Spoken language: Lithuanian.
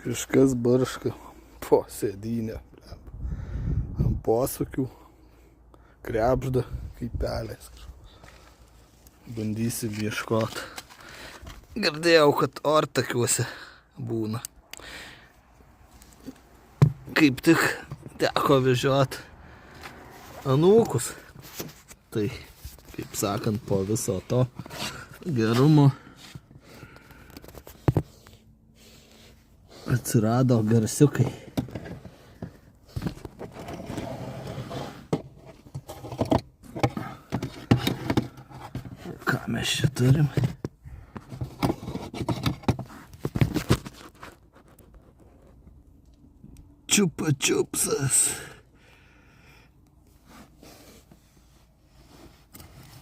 Kažkas barška po sėdynę. Ant posūkių. Krebžda kaip pelės. Bandysim ieškot. Girdėjau, kad ortakiuose būna. Kaip tik teko vežiot anūkus. Tai, kaip sakant, po viso to gerumo atsirado garsiukai. Ką mes čia turim? Čiupa čiupsas.